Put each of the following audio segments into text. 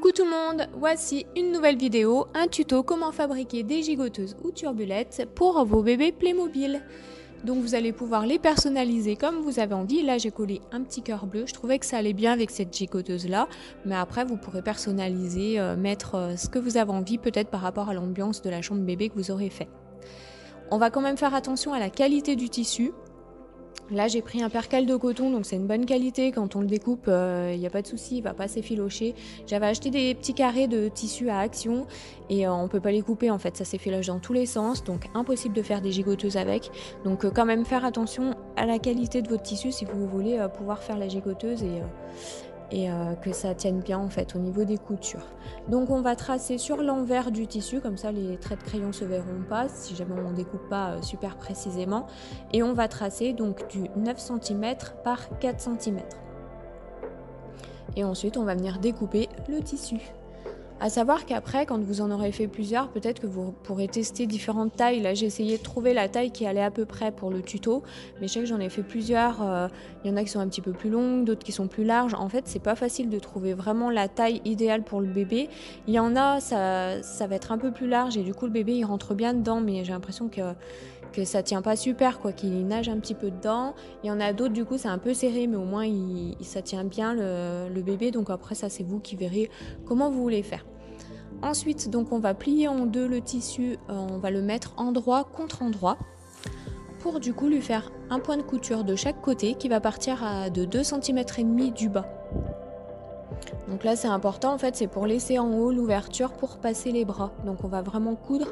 Coucou tout le monde, voici une nouvelle vidéo, un tuto comment fabriquer des gigoteuses ou turbulettes pour vos bébés Playmobil. Donc vous allez pouvoir les personnaliser comme vous avez envie. Là j'ai collé un petit cœur bleu, je trouvais que ça allait bien avec cette gigoteuse là. Mais après vous pourrez personnaliser, mettre ce que vous avez envie peut-être par rapport à l'ambiance de la chambre bébé que vous aurez fait. On va quand même faire attention à la qualité du tissu. Là j'ai pris un percale de coton, donc c'est une bonne qualité, quand on le découpe il n'y a pas de souci, il va pas s'effilocher. J'avais acheté des petits carrés de tissu à action et on peut pas les couper en fait, ça s'effiloche dans tous les sens, donc impossible de faire des gigoteuses avec. Donc quand même faire attention à la qualité de votre tissu si vous voulez pouvoir faire la gigoteuse et que ça tienne bien en fait au niveau des coutures. Donc on va tracer sur l'envers du tissu, comme ça les traits de crayon se verront pas si jamais on découpe pas super précisément, et on va tracer donc du 9 cm par 4 cm. Et ensuite on va venir découper le tissu. À savoir qu'après, quand vous en aurez fait plusieurs, peut-être que vous pourrez tester différentes tailles. Là, j'ai essayé de trouver la taille qui allait à peu près pour le tuto, mais je sais que j'en ai fait plusieurs. Il y en a qui sont un petit peu plus longues, d'autres qui sont plus larges. En fait, c'est pas facile de trouver vraiment la taille idéale pour le bébé. Il y en a, ça va être un peu plus large et du coup, le bébé, il rentre bien dedans, mais j'ai l'impression que ça tient pas super, quoi, qu'il nage un petit peu dedans. Il y en a d'autres, du coup, c'est un peu serré, mais au moins, ça tient bien le bébé. Donc après, ça, c'est vous qui verrez comment vous voulez faire. Ensuite, donc, on va plier en deux le tissu, on va le mettre endroit contre endroit pour du coup lui faire un point de couture de chaque côté qui va partir de 2 cm et demi du bas. Donc là, c'est important, en fait, c'est pour laisser en haut l'ouverture pour passer les bras. Donc on va vraiment coudre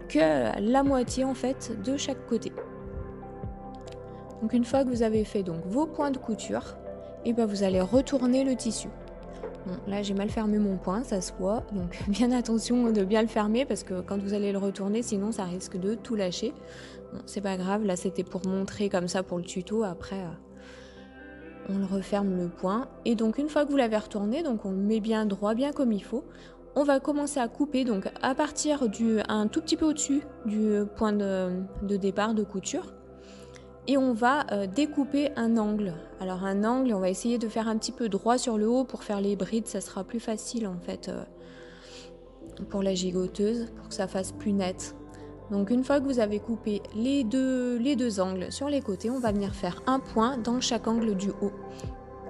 que la moitié en fait de chaque côté. Donc une fois que vous avez fait donc vos points de couture, et ben vous allez retourner le tissu. Bon, là j'ai mal fermé mon point, ça se voit, donc bien attention de bien le fermer parce que quand vous allez le retourner, sinon ça risque de tout lâcher. Bon, c'est pas grave, là c'était pour montrer comme ça pour le tuto, après on le referme le point. Et donc une fois que vous l'avez retourné, donc on le met bien droit, bien comme il faut. On va commencer à couper donc à partir un tout petit peu au-dessus du point de départ de couture. Et on va découper un angle. Alors un angle, on va essayer de faire un petit peu droit sur le haut pour faire les brides, ça sera plus facile en fait pour la gigoteuse, pour que ça fasse plus net. Donc une fois que vous avez coupé les deux angles sur les côtés, on va venir faire un point dans chaque angle du haut.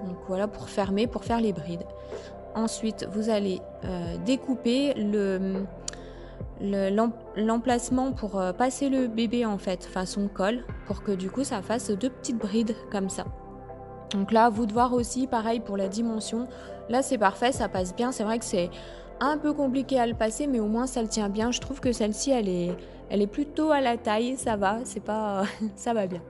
Donc voilà, pour fermer, pour faire les brides. Ensuite, vous allez découper l'emplacement pour passer le bébé en fait, enfin son col, pour que du coup ça fasse deux petites brides comme ça. Donc là, à vous de voir aussi, pareil pour la dimension. Là c'est parfait, ça passe bien. C'est vrai que c'est un peu compliqué à le passer, mais au moins ça le tient bien. Je trouve que celle-ci elle est plutôt à la taille, ça va, c'est pas, ça va bien.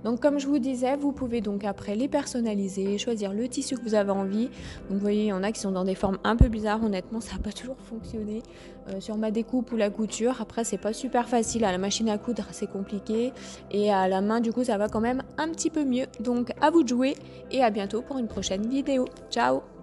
Donc comme je vous disais, vous pouvez donc après les personnaliser, choisir le tissu que vous avez envie. Donc vous voyez, il y en a qui sont dans des formes un peu bizarres, honnêtement ça n'a pas toujours fonctionné sur ma découpe ou la couture. Après c'est pas super facile, à la machine à coudre c'est compliqué et à la main du coup ça va quand même un petit peu mieux. Donc à vous de jouer et à bientôt pour une prochaine vidéo. Ciao!